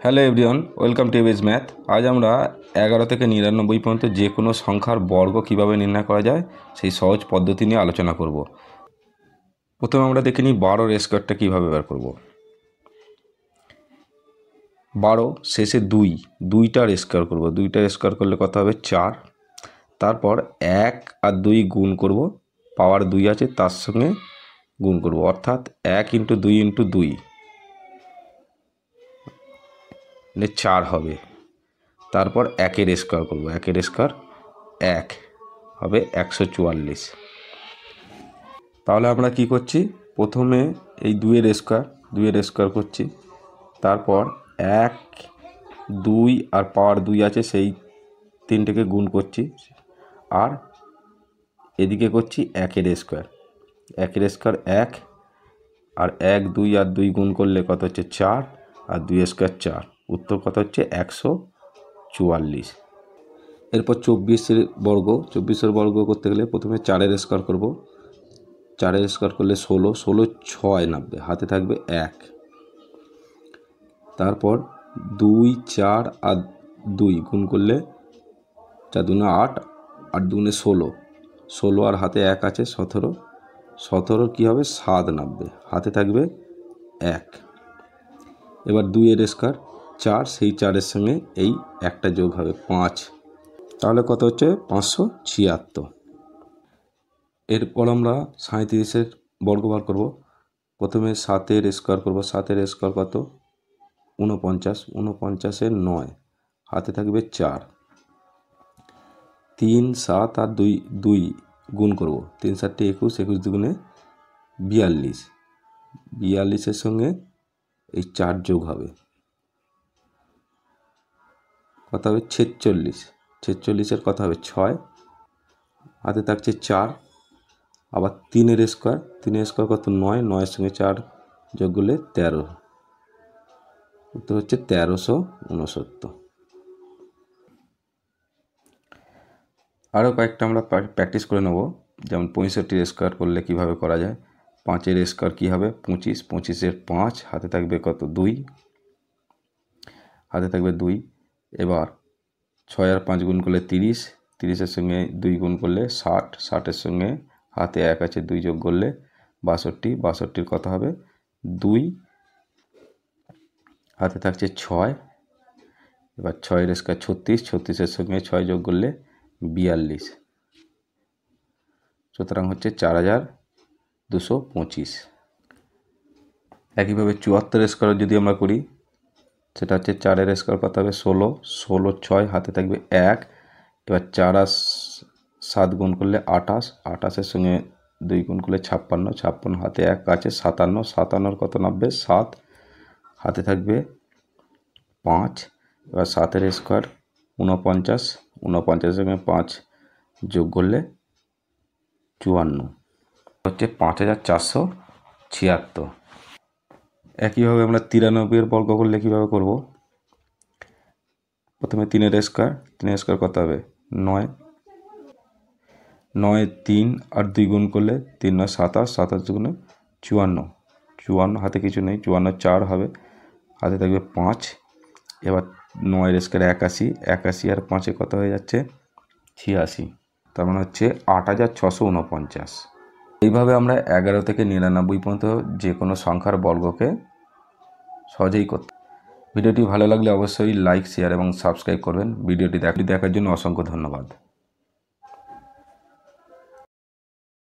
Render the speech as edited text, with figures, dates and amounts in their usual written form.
Hello everyone, welcome to ABS math. আজ আমরা 11 থেকে 99 পর্যন্ত যে কোনো সংখ্যার বর্গ কিভাবে নির্ণয় করা যায় সেই সহজ পদ্ধতি নিয়ে আলোচনা করব। প্রথমে আমরা দেখে নিই 12 স্কোয়ারটা কীভাবে বের করব। 12 শেষে দুইটার স্কোয়ার করব। দুইটার স্কোয়ার করলে কত হবে? 4। তারপর 1 আর 2 গুণ করব, পাওয়ার 2 আছে তার সঙ্গে গুণ করব, অর্থাৎ 1 × 2 × 2 4 হবে। তারপর 1-এর স্কোয়ার করব, 1-এর স্কোয়ার 1 হবে 144। তাহলে আমরা কি করছি? প্রথমে এই 2-এর স্কোয়ার করছি, তারপর 1, 2 আর পাওয়ার 2 আছে সেই তিনটেকে গুণ করছি, আর এদিকে করছি 1-এর স্কোয়ার। 1-এর স্কোয়ার 1, আর 1, 2 আর 2 গুণ করলে কত হচ্ছে? 4, আর 2 স্কোয়ার 4। উত্তর কত হচ্ছে? 144। এরপর 24-এর বর্গ করতে গেলে প্রথমে 4-এর স্কোয়ার করব। 4-এর স্কোয়ার করলে 16, 6 90, হাতে থাকবে 1। তারপর 2, 4 আর 2 গুণ করলে 4 2 8, 8 2 16, 16 আর হাতে 1 আছে 17, 17 কী হবে? 7 90, হাতে থাকবে 1। এবার 2-এর স্কোয়ার 4, সেই 4-এর সঙ্গে এই একটা যোগ হবে 5, তাহলে কত হচ্ছে? 576। এরপর আমরা 37-এর বর্গ বার করব। প্রথমে 7-এর স্কোয়ার করব। 7-এর স্কোয়ার কত? 49, 49-এর 9, হাতে থাকবে 4। 3, 7 আর 2 গুণ করব। 3 7 21, 21 দুগুণে 42, 42-এর সঙ্গে এই 4 যোগ হবে, কত হবে? 46, 46-এর কত হবে? 6, হাতে থাকছে 4। আবার 3-এর স্কোয়ার কত? 9, 9-এর সঙ্গে 4 যোগ করলে 13, উত্তর হচ্ছে 1369। আরও কয়েকটা আমরা প্র্যাকটিস করে নেব, যেমন 65-এর স্কোয়ার করলে কিভাবে করা যায়। 5-এর স্কোয়ার কী হবে? 25, 25-এর 5, হাতে থাকবে কত? 2, হাতে থাকবে 2। এবার 6 আর 5 গুণ করলে 30, 30-এর সঙ্গে 2 গুণ করলে 60, 60-এর সঙ্গে হাতে 1 আছে 2 যোগ করলে 62, 62-র কত হবে? 2, হাতে থাকছে 6। এবার 6-এর স্কোয়ার 36, 36-এর সঙ্গে 6 যোগ করলে 42, সুতরাং হচ্ছে 4225। একইভাবে 74-এর স্কোয়ার যদি আমরা করি, সেটা হচ্ছে 4-এর স্কোয়ার কত হবে? 16, 16 6, হাতে থাকবে 1। এবার 4 আর 7 গুণ করলে 28, 28-এর সঙ্গে 2 গুণ করলে 56, 56 হাতে 1 আছে 57, 57-এর কত নামবে? 7, হাতে থাকবে 5। এবার 7-এর স্কোয়ার 49, 49-এর সঙ্গে 5 যোগ করলে 54, হচ্ছে 5476। একইভাবে আমরা 93-এর বর্গ করলে কীভাবে করব? প্রথমে 3-এর স্কোয়ার কত হবে? 9, 9 3 আর 2 গুণ করলে 3 9 27, 27 দুগুণে 54, 54 হাতে কিছু নেই, 54 4 হবে, হাতে থাকবে 5। এবার 9-এর স্কোয়ার 81, 81 আর 5-এ কত হয়ে যাচ্ছে? 86, তার মানে হচ্ছে 8649। এইভাবে আমরা 11 থেকে 99 পর্যন্ত যে কোনো সংখ্যার বর্গকে সহজেই করতে। ভিডিওটি ভালো লাগলে অবশ্যই লাইক, শেয়ার এবং সাবস্ক্রাইব করবেন। ভিডিওটি দেখার জন্য অসংখ্য ধন্যবাদ।